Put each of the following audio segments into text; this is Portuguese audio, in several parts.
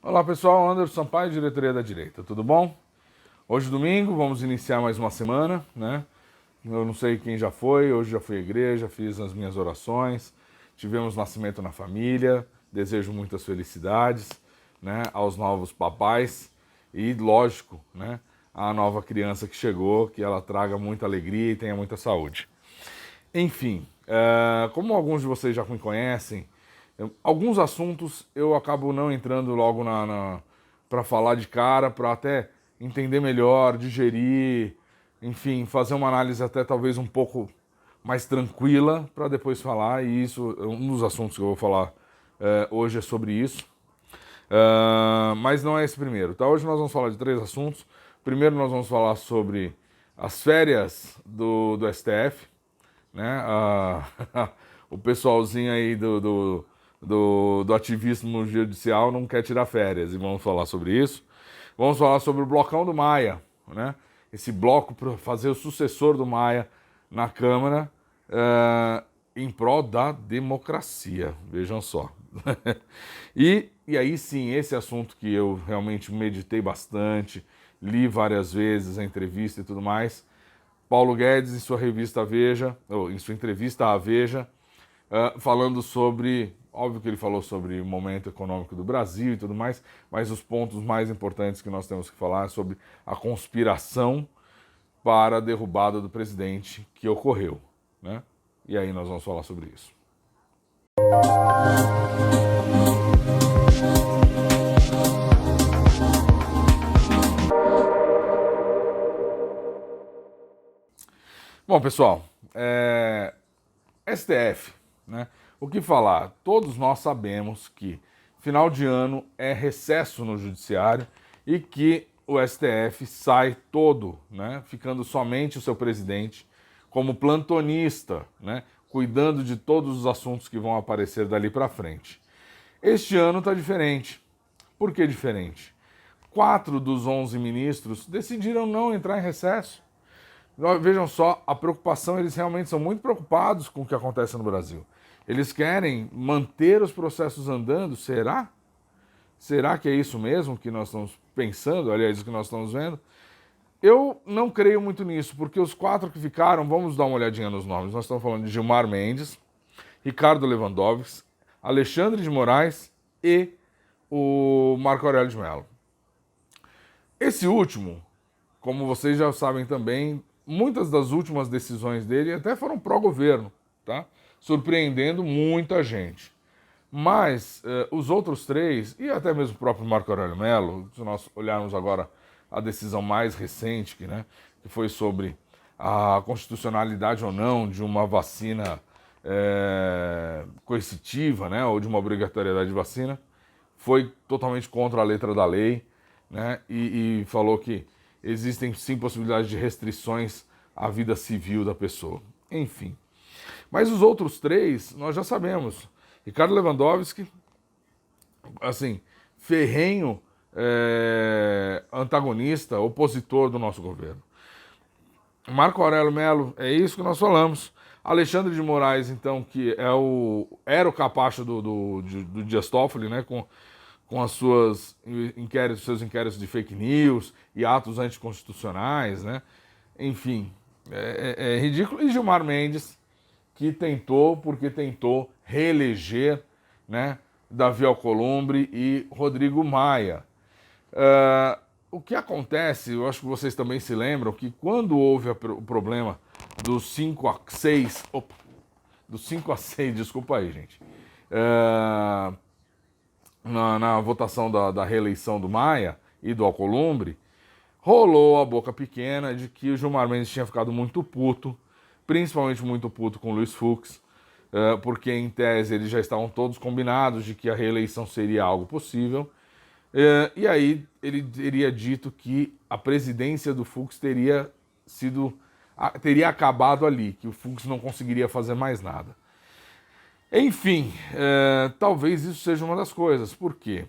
Olá pessoal, Anderson Sampaio, diretoria da direita, tudo bom? Hoje domingo, vamos iniciar mais uma semana, né? Eu não sei quem já foi, hoje já fui à igreja, fiz as minhas orações, tivemos nascimento na família, desejo muitas felicidades, né, aos novos papais e, lógico, né, à nova criança que chegou, que ela traga muita alegria e tenha muita saúde. Enfim, como alguns de vocês já me conhecem, alguns assuntos eu acabo não entrando logo para falar de cara, para até entender melhor, digerir, enfim, fazer uma análise até talvez um pouco mais tranquila para depois falar. E isso, um dos assuntos que eu vou falar hoje é sobre isso. Mas não é esse primeiro, tá? Hoje nós vamos falar de três assuntos. Primeiro nós vamos falar sobre as férias do STF, né? O pessoalzinho aí do ativismo judicial não quer tirar férias e vamos falar sobre isso. Vamos falar sobre o blocão do Maia, né? Esse bloco para fazer o sucessor do Maia na Câmara em prol da democracia, vejam só. E aí sim, esse assunto que eu realmente meditei bastante, li várias vezes a entrevista e tudo mais. Paulo Guedes, em sua revista Veja, ou em sua entrevista à Veja, falando sobre, óbvio que ele falou sobre o momento econômico do Brasil e tudo mais, mas os pontos mais importantes que nós temos que falar é sobre a conspiração para a derrubada do presidente que ocorreu, né? E aí nós vamos falar sobre isso. Bom, pessoal, STF, né? O que falar? Todos nós sabemos que final de ano é recesso no judiciário e que o STF sai todo, né? Ficando somente o seu presidente como plantonista, né? Cuidando de todos os assuntos que vão aparecer dali para frente. Este ano está diferente. Por que diferente? 4 dos 11 ministros decidiram não entrar em recesso. Vejam só, a preocupação, eles realmente são muito preocupados com o que acontece no Brasil. Eles querem manter os processos andando, será? Será que é isso mesmo que nós estamos pensando, aliás, o que nós estamos vendo? Eu não creio muito nisso, porque os 4 que ficaram, vamos dar uma olhadinha nos nomes. Nós estamos falando de Gilmar Mendes, Ricardo Lewandowski, Alexandre de Moraes e o Marco Aurélio de Mello. Esse último, como vocês já sabem também, muitas das últimas decisões dele até foram pró-governo, tá? Surpreendendo muita gente. Mas os outros 3, e até mesmo o próprio Marco Aurélio Mello, se nós olharmos agora a decisão mais recente, que foi sobre a constitucionalidade ou não de uma vacina coercitiva, né, ou de uma obrigatoriedade de vacina, foi totalmente contra a letra da lei, né, e falou que existem sim possibilidades de restrições à vida civil da pessoa. Enfim. Mas os outros 3, nós já sabemos. Ricardo Lewandowski, assim, ferrenho antagonista, opositor do nosso governo. Marco Aurélio Mello, é isso que nós falamos. Alexandre de Moraes, então, que era o capacho do Dias Toffoli, né, com as seus inquéritos de fake news e atos anticonstitucionais, né? Enfim, é ridículo. E Gilmar Mendes, que porque tentou reeleger, né, Davi Alcolumbre e Rodrigo Maia. O que acontece, eu acho que vocês também se lembram, que quando houve o problema dos 5 a 6, dos 5 a 6, desculpa aí, gente, na votação da reeleição do Maia e do Alcolumbre, rolou a boca pequena de que o Gilmar Mendes tinha ficado muito puto, principalmente muito puto com o Luiz Fux, porque em tese eles já estavam todos combinados de que a reeleição seria algo possível, e aí ele teria dito que a presidência do Fux teria acabado ali, que o Fux não conseguiria fazer mais nada. Enfim, talvez isso seja uma das coisas. Por quê?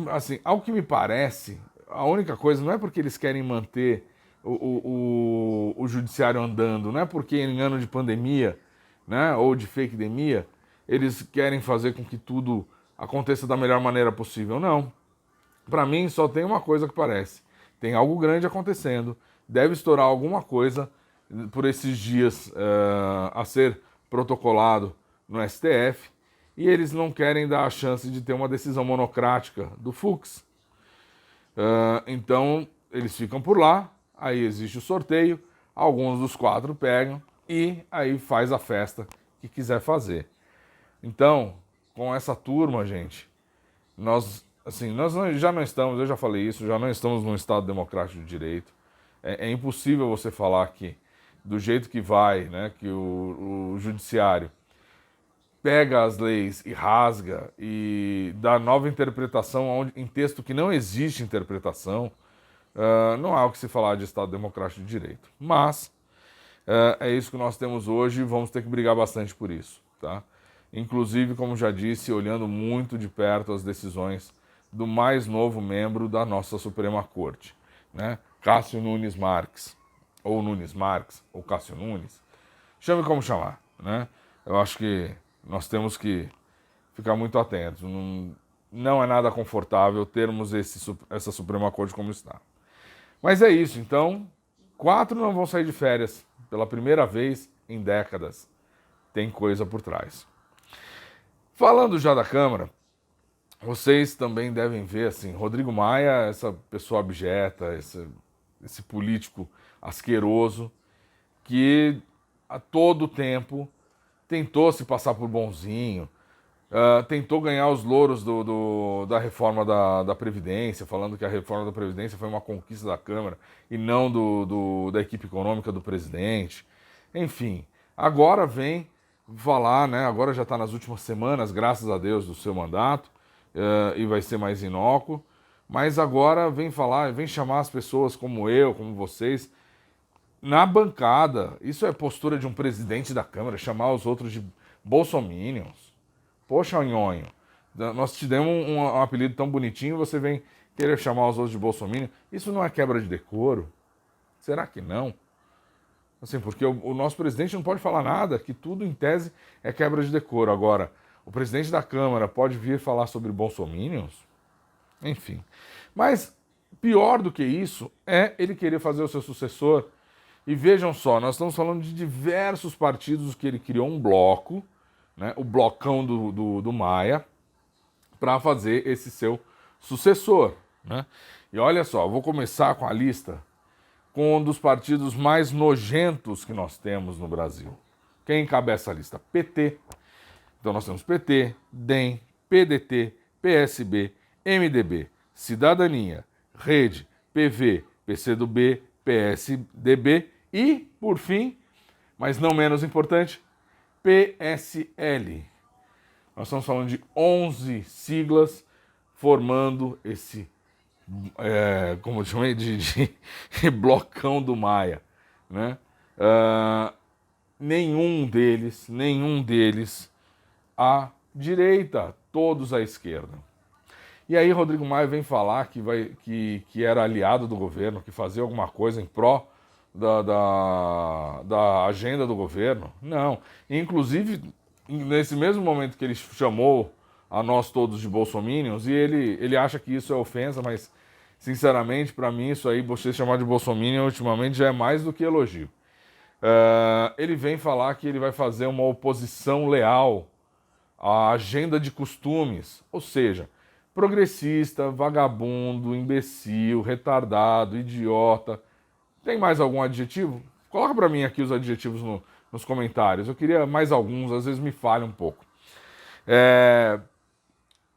Assim, ao que me parece, a única coisa não é porque eles querem manter o judiciário andando, não é porque em ano de pandemia, né, ou de fake-demia, eles querem fazer com que tudo aconteça da melhor maneira possível. Não. Para mim, só tem uma coisa que parece. Tem algo grande acontecendo, deve estourar alguma coisa por esses dias a ser protocolado no STF, e eles não querem dar a chance de ter uma decisão monocrática do Fux. Então, eles ficam por lá, aí existe o sorteio, alguns dos 4 pegam e aí faz a festa que quiser fazer. Então, com essa turma, gente, nós já não estamos, eu já falei isso, já não estamos num Estado democrático de direito. É impossível você falar que, do jeito que vai, né, que o judiciário pega as leis e rasga e dá nova interpretação em texto que não existe interpretação, não há o que se falar de Estado democrático de direito. Mas é isso que nós temos hoje e vamos ter que brigar bastante por isso, tá? Inclusive, como já disse, olhando muito de perto as decisões do mais novo membro da nossa Suprema Corte, né? Cássio Nunes Marques, ou Nunes Marques, ou Cássio Nunes, chame como chamar, né? Eu acho que nós temos que ficar muito atentos. Não é nada confortável termos essa Suprema Corte como está. Mas é isso, então, 4 não vão sair de férias pela primeira vez em décadas. Tem coisa por trás. Falando já da Câmara, vocês também devem ver, assim, Rodrigo Maia, essa pessoa abjeta, esse político asqueroso, que a todo tempo tentou se passar por bonzinho, tentou ganhar os louros da reforma da Previdência, falando que a reforma da Previdência foi uma conquista da Câmara e não da equipe econômica do presidente. Enfim, agora vem falar, né? Agora já está nas últimas semanas, graças a Deus, do seu mandato, e vai ser mais inócuo, mas agora vem falar, vem chamar as pessoas como eu, como vocês, na bancada. Isso é postura de um presidente da Câmara, chamar os outros de bolsominions. Poxa, nhonho, nós te demos um apelido tão bonitinho, você vem querer chamar os outros de bolsominion. Isso não é quebra de decoro? Será que não? Assim, porque o nosso presidente não pode falar nada, que tudo em tese é quebra de decoro. Agora, o presidente da Câmara pode vir falar sobre bolsominions? Enfim. Mas pior do que isso é ele querer fazer o seu sucessor. E vejam só, nós estamos falando de diversos partidos que ele criou um bloco, né, o blocão do Maia, para fazer esse seu sucessor, né? E olha só, eu vou começar com a lista com um dos partidos mais nojentos que nós temos no Brasil. Quem encabeça a lista? PT. Então nós temos PT, DEM, PDT, PSB, MDB, Cidadania, Rede, PV, PCdoB, PSDB e, por fim, mas não menos importante, PSL. Nós estamos falando de 11 siglas formando esse, como eu chamei, de blocão do Maia, né? Nenhum deles à direita, todos à esquerda. E aí Rodrigo Maia vem falar que era aliado do governo, que fazia alguma coisa em pró da agenda do governo. Não. Inclusive, nesse mesmo momento que ele chamou a nós todos de bolsominions, e ele acha que isso é ofensa, mas, sinceramente, para mim, isso aí, você chamar de bolsominion, ultimamente, já é mais do que elogio. Ele vem falar que ele vai fazer uma oposição leal à agenda de costumes, ou seja, progressista, vagabundo, imbecil, retardado, idiota. Tem mais algum adjetivo? Coloca para mim aqui os adjetivos nos comentários. Eu queria mais alguns, às vezes me falha um pouco.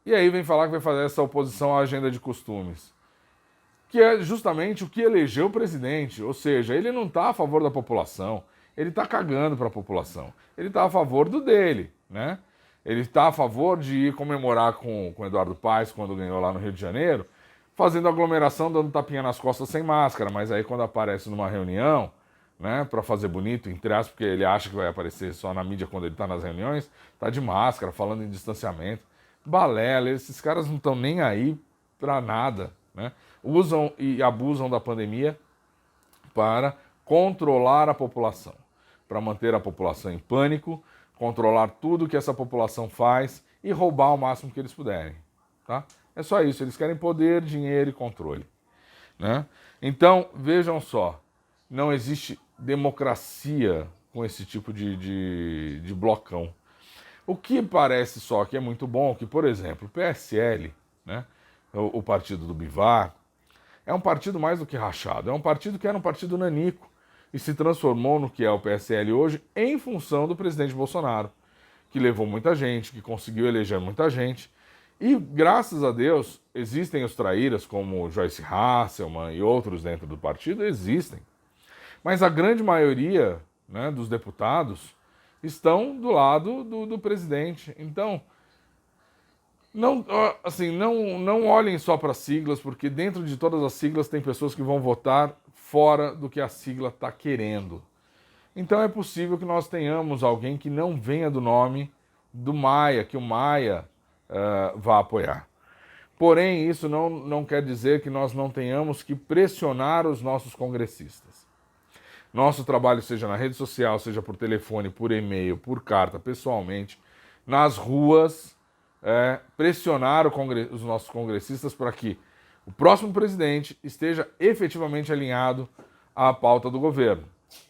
E aí vem falar que vai fazer essa oposição à agenda de costumes, que é justamente o que elegeu o presidente. Ou seja, ele não está a favor da população, ele está cagando para a população. Ele está a favor do dele, né? Ele está a favor de ir comemorar com Eduardo Paes, quando ganhou lá no Rio de Janeiro, fazendo aglomeração, dando tapinha nas costas sem máscara. Mas aí quando aparece numa reunião, né, para fazer bonito, entre aspas, porque ele acha que vai aparecer só na mídia quando ele está nas reuniões, está de máscara, falando em distanciamento. Balela, esses caras não estão nem aí para nada, né? Usam e abusam da pandemia para controlar a população, para manter a população em pânico, controlar tudo que essa população faz e roubar o máximo que eles puderem. Tá? É só isso, eles querem poder, dinheiro e controle. Né? Então, vejam só, não existe democracia com esse tipo de blocão. O que parece só que é muito bom, que, por exemplo, o PSL, né, o partido do Bivar, é um partido mais do que rachado, é um partido que era um partido nanico e se transformou no que é o PSL hoje em função do presidente Bolsonaro, que levou muita gente, que conseguiu eleger muita gente. E, graças a Deus, existem os traíras como Joyce Hasselman e outros dentro do partido, existem. Mas a grande maioria, né, dos deputados estão do lado do presidente. Então, não olhem só para as siglas, porque dentro de todas as siglas tem pessoas que vão votar fora do que a sigla está querendo. Então é possível que nós tenhamos alguém que não venha do nome do Maia, que o Maia vá apoiar. Porém, isso não quer dizer que nós não tenhamos que pressionar os nossos congressistas. Nosso trabalho, seja na rede social, seja por telefone, por e-mail, por carta, pessoalmente, nas ruas, pressionar os nossos congressistas para que o próximo presidente esteja efetivamente alinhado à pauta do governo.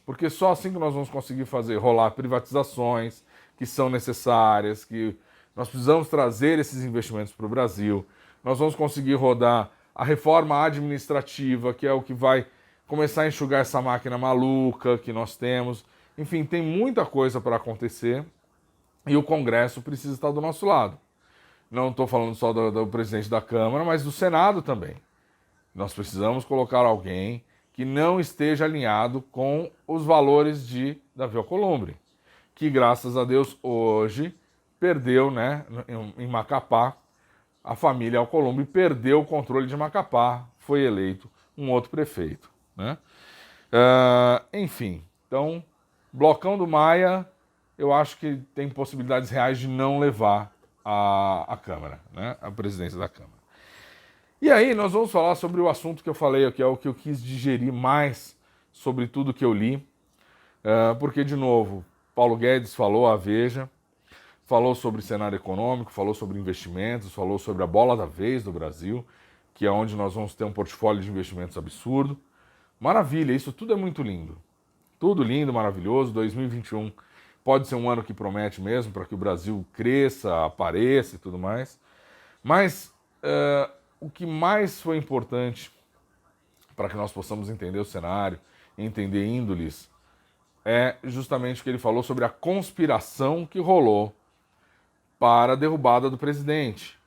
Porque só assim que nós vamos conseguir fazer rolar privatizações que são necessárias, que nós precisamos trazer esses investimentos para o Brasil. Nós vamos conseguir rodar a reforma administrativa, que é o que vai começar a enxugar essa máquina maluca que nós temos. Enfim, tem muita coisa para acontecer e o Congresso precisa estar do nosso lado. Não estou falando só do presidente da Câmara, mas do Senado também. Nós precisamos colocar alguém que não esteja alinhado com os valores de Davi Alcolumbre, que, graças a Deus, hoje perdeu, né, em Macapá, a família Alcolumbre perdeu o controle de Macapá, foi eleito um outro prefeito. Né? Enfim, então, blocão do Maia, eu acho que tem possibilidades reais de não levar a Câmara, né, a presidência da Câmara. E aí nós vamos falar sobre o assunto que eu falei, que é o que eu quis digerir mais sobre tudo que eu li, porque, de novo, Paulo Guedes falou à Veja, falou sobre cenário econômico, falou sobre investimentos, falou sobre a bola da vez do Brasil, que é onde nós vamos ter um portfólio de investimentos absurdo. Maravilha, isso tudo é muito lindo. Tudo lindo, maravilhoso. 2021 pode ser um ano que promete mesmo para que o Brasil cresça, apareça e tudo mais. Mas o que mais foi importante para que nós possamos entender o cenário, entender índoles, é justamente o que ele falou sobre a conspiração que rolou para a derrubada do presidente.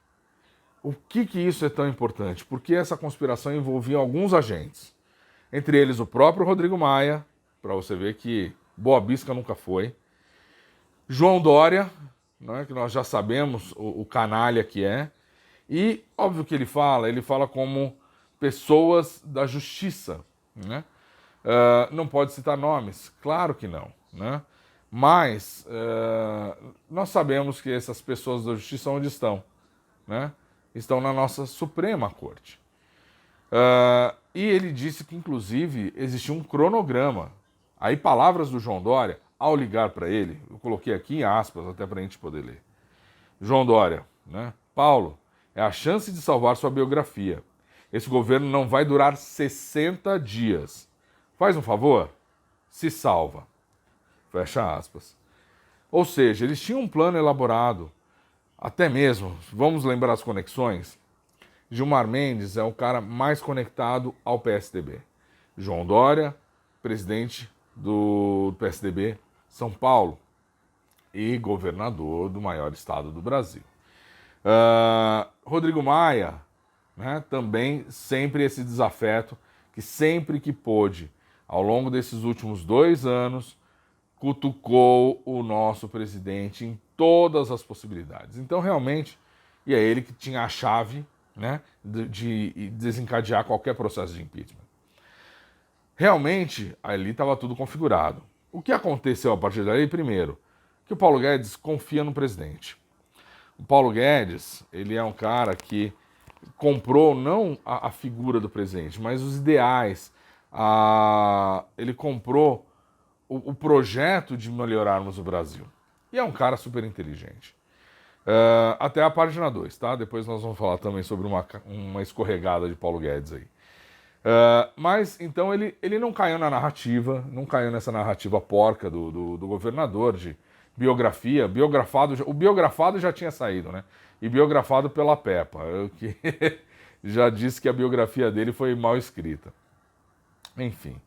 O que isso é tão importante? Porque essa conspiração envolvia alguns agentes. Entre eles o próprio Rodrigo Maia, para você ver que boa bisca nunca foi. João Dória, né, que nós já sabemos o canalha que é. E, óbvio que ele fala como pessoas da justiça. Né? Não pode citar nomes, claro que não. Né? Mas nós sabemos que essas pessoas da justiça onde estão? Né? Estão na nossa Suprema Corte. E ele disse que, inclusive, existia um cronograma. Aí, palavras do João Dória, ao ligar para ele, eu coloquei aqui em aspas, até para a gente poder ler. João Dória, né? Paulo, é a chance de salvar sua biografia. Esse governo não vai durar 60 dias. Faz um favor? Se salva. Fecha aspas. Ou seja, eles tinham um plano elaborado. Até mesmo, vamos lembrar as conexões? Gilmar Mendes é o cara mais conectado ao PSDB. João Dória, presidente do PSDB São Paulo e governador do maior estado do Brasil. Rodrigo Maia, né, também sempre esse desafeto, que sempre que pôde, ao longo desses últimos 2 anos, cutucou o nosso presidente em todas as possibilidades. Então, realmente, e é ele que tinha a chave, né, de desencadear qualquer processo de impeachment. Realmente, ali estava tudo configurado. O que aconteceu a partir daí? Primeiro, que o Paulo Guedes confia no presidente. O Paulo Guedes, ele é um cara que comprou não a figura do presidente, mas os ideais. Ele comprou o projeto de melhorarmos o Brasil. E é um cara super inteligente. Até a página 2, tá? Depois nós vamos falar também sobre uma escorregada de Paulo Guedes aí. Mas, então, ele não caiu na narrativa, não caiu nessa narrativa porca do governador de biografia, o biografado já tinha saído, né? E biografado pela Peppa, que já disse que a biografia dele foi mal escrita. Enfim,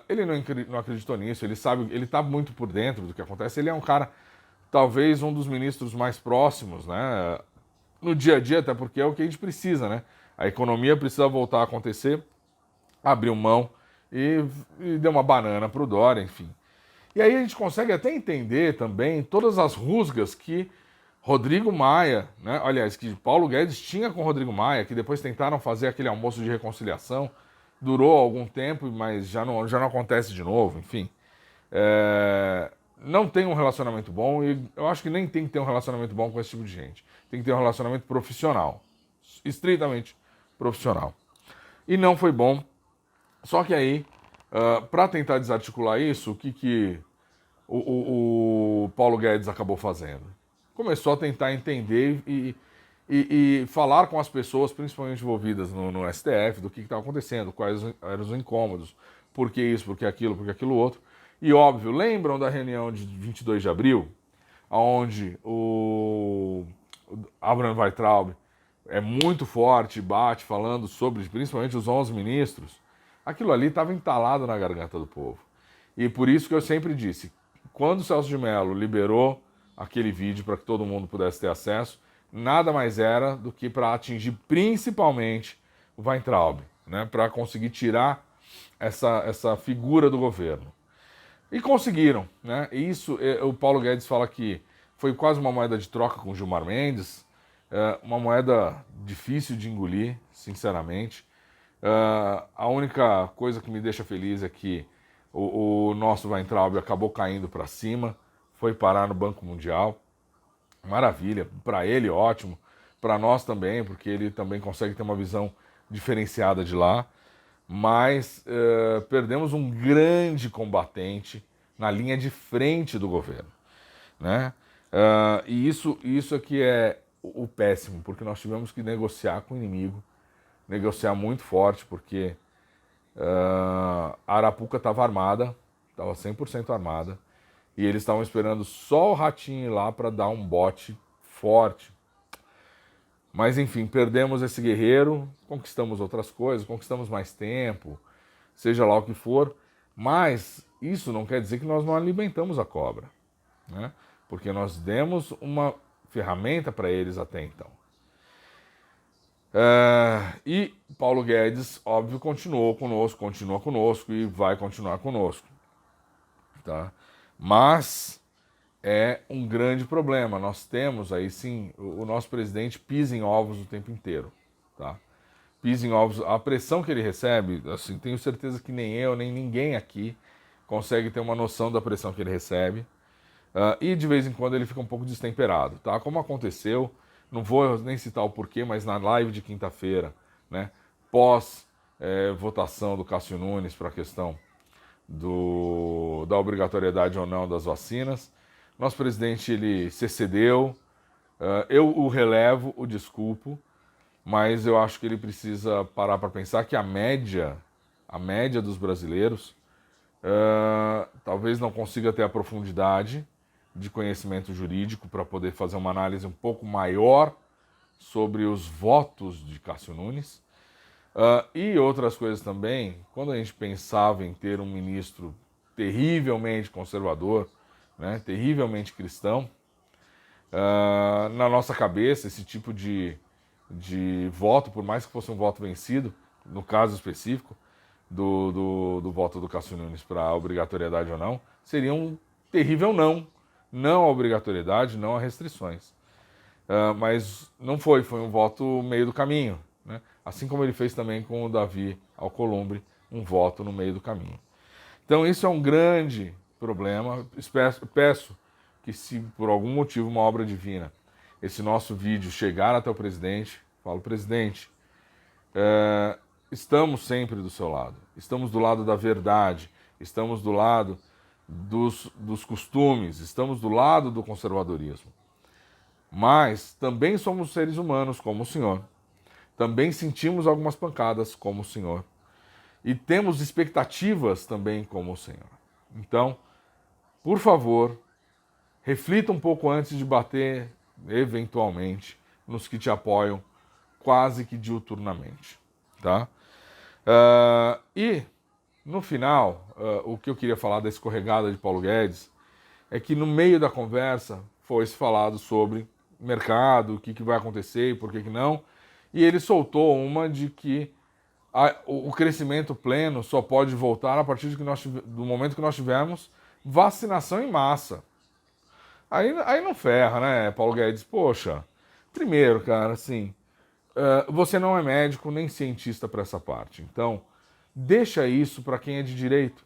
ele não acreditou nisso, ele sabe, ele está muito por dentro do que acontece, ele é um cara, talvez um dos ministros mais próximos, né? No dia a dia, até porque é o que a gente precisa, né? A economia precisa voltar a acontecer, abriu mão e deu uma banana para o Dória, enfim. E aí a gente consegue até entender também todas as rusgas que Rodrigo Maia, né? Aliás, que Paulo Guedes tinha com Rodrigo Maia, que depois tentaram fazer aquele almoço de reconciliação, durou algum tempo, mas já não acontece de novo, enfim. Não tem um relacionamento bom e eu acho que nem tem que ter um relacionamento bom com esse tipo de gente. Tem que ter um relacionamento profissional, estritamente profissional. E não foi bom. Só que aí, para tentar desarticular isso, o que o Paulo Guedes acabou fazendo? Começou a tentar entender e falar com as pessoas, principalmente envolvidas no STF, do que estava acontecendo, quais eram os incômodos, por que isso, por que aquilo outro. E óbvio, lembram da reunião de 22 de abril, onde o Abraham Weintraub é muito forte, bate, falando sobre principalmente os 11 ministros? Aquilo ali estava entalado na garganta do povo. E por isso que eu sempre disse, quando o Celso de Mello liberou aquele vídeo para que todo mundo pudesse ter acesso, nada mais era do que para atingir principalmente o Weintraub, né? Para conseguir tirar essa figura do governo. E conseguiram, né? Isso, o Paulo Guedes fala que foi quase uma moeda de troca com o Gilmar Mendes, uma moeda difícil de engolir, sinceramente. A única coisa que me deixa feliz é que o nosso Weintraub acabou caindo para cima, foi parar no Banco Mundial. Maravilha, para ele ótimo, para nós também, porque ele também consegue ter uma visão diferenciada de lá. Mas perdemos um grande combatente na linha de frente do governo, né? E isso aqui é o péssimo, porque nós tivemos que negociar com o inimigo, negociar muito forte, porque a Arapuca estava armada, estava 100% armada, e eles estavam esperando só o Ratinho ir lá para dar um bote forte. Mas enfim, perdemos esse guerreiro, conquistamos outras coisas, conquistamos mais tempo, seja lá o que for, mas isso não quer dizer que nós não alimentamos a cobra, né? Porque nós demos uma ferramenta para eles até então. E Paulo Guedes, óbvio, continua conosco e vai continuar conosco, tá? Mas é um grande problema. Nós temos aí sim, o nosso presidente pisa em ovos o tempo inteiro, tá? Pisa em ovos, a pressão que ele recebe, assim, tenho certeza que nem eu, nem ninguém aqui consegue ter uma noção da pressão que ele recebe. E de vez em quando ele fica um pouco destemperado, tá? Como aconteceu, não vou nem citar o porquê, mas na live de quinta-feira, né, pós votação do Cássio Nunes para a questão da obrigatoriedade ou não das vacinas, nosso presidente ele se excedeu, eu o relevo, o desculpo, mas eu acho que ele precisa parar para pensar que a média dos brasileiros talvez não consiga ter a profundidade de conhecimento jurídico para poder fazer uma análise um pouco maior sobre os votos de Cássio Nunes. E outras coisas também, quando a gente pensava em ter um ministro terrivelmente conservador, né, terrivelmente cristão, na nossa cabeça esse tipo de voto, por mais que fosse um voto vencido, no caso específico do voto do Cássio Nunes para a obrigatoriedade ou não, seria um terrível não à obrigatoriedade, não a restrições. Mas não foi um voto meio do caminho, né? Assim como ele fez também com o Davi Alcolumbre, um voto no meio do caminho. Então isso é um grande problema. Peço que, se por algum motivo, uma obra divina, esse nosso vídeo chegar até o presidente, falo, presidente, estamos sempre do seu lado, estamos do lado da verdade, estamos do lado dos costumes, estamos do lado do conservadorismo. Mas também somos seres humanos como o Senhor. Também sentimos algumas pancadas como o Senhor. E temos expectativas também como o Senhor. Então, por favor, reflita um pouco antes de bater, eventualmente, nos que te apoiam quase que diuturnamente. Tá? E, no final, o que eu queria falar da escorregada de Paulo Guedes é que no meio da conversa foi-se falado sobre mercado, o que vai acontecer e por que não. E ele soltou uma de que o crescimento pleno só pode voltar a partir do momento que nós tivermos vacinação em massa. Aí não ferra, né, Paulo Guedes? Poxa, primeiro, cara, assim, você não é médico nem cientista para essa parte. Então, deixa isso para quem é de direito.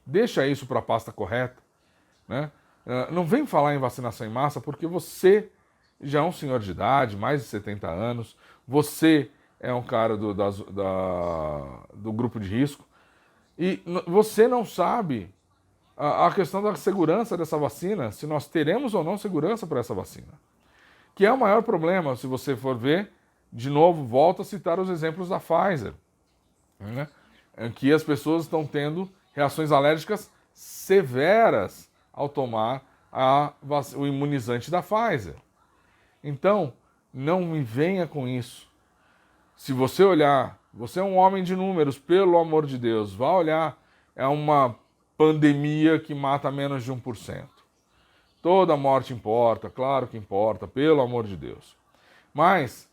Deixa isso para a pasta correta. Né? Não vem falar em vacinação em massa porque você já é um senhor de idade, mais de 70 anos, você é um cara do grupo de risco e você não sabe a questão da segurança dessa vacina, se nós teremos ou não segurança para essa vacina. Que é o maior problema, se você for ver, de novo, volto a citar os exemplos da Pfizer, né? Em que as pessoas estão tendo reações alérgicas severas ao tomar o imunizante da Pfizer. Então, não me venha com isso. Se você olhar, você é um homem de números, pelo amor de Deus, vá olhar, é uma pandemia que mata menos de 1%. Toda morte importa, claro que importa, pelo amor de Deus. Mas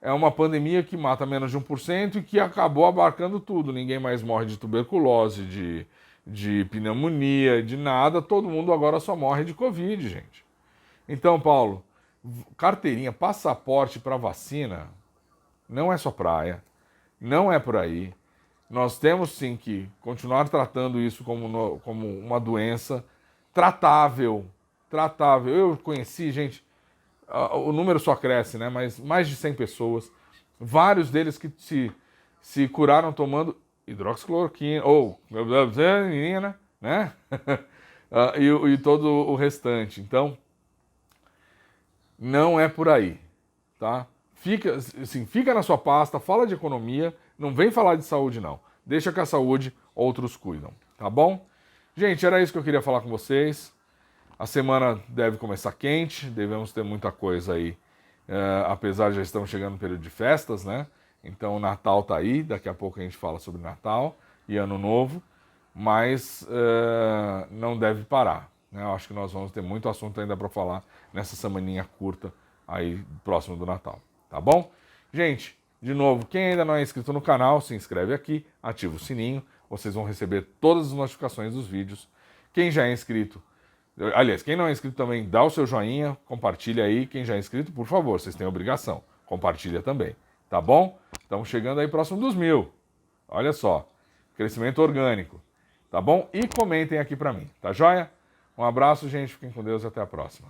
é uma pandemia que mata menos de 1% e que acabou abarcando tudo. Ninguém mais morre de tuberculose, de pneumonia, de nada. Todo mundo agora só morre de Covid, gente. Então, Paulo, carteirinha, passaporte para vacina não é só praia, não é por aí. Nós temos sim que continuar tratando isso como uma doença tratável. Eu conheci, gente, o número só cresce, né? Mas mais de 100 pessoas, vários deles que se curaram tomando hidroxicloroquina, ou né? e todo o restante. Então, não é por aí, tá? Fica na sua pasta, fala de economia, não vem falar de saúde não. Deixa que a saúde outros cuidam, tá bom? Gente, era isso que eu queria falar com vocês. A semana deve começar quente, devemos ter muita coisa aí, apesar de já estamos chegando no período de festas, né? Então o Natal tá aí, daqui a pouco a gente fala sobre Natal e Ano Novo, mas não deve parar, né? Eu acho que nós vamos ter muito assunto ainda para falar nessa semaninha curta aí próximo do Natal, tá bom? Gente, de novo, quem ainda não é inscrito no canal, se inscreve aqui, ativa o sininho, vocês vão receber todas as notificações dos vídeos. Quem já é inscrito, aliás, quem não é inscrito também, dá o seu joinha, compartilha aí. Quem já é inscrito, por favor, vocês têm obrigação, compartilha também, tá bom? Estamos chegando aí próximo dos 1000. Olha só, crescimento orgânico, tá bom? E comentem aqui pra mim, tá joia? Um abraço, gente, fiquem com Deus e até a próxima.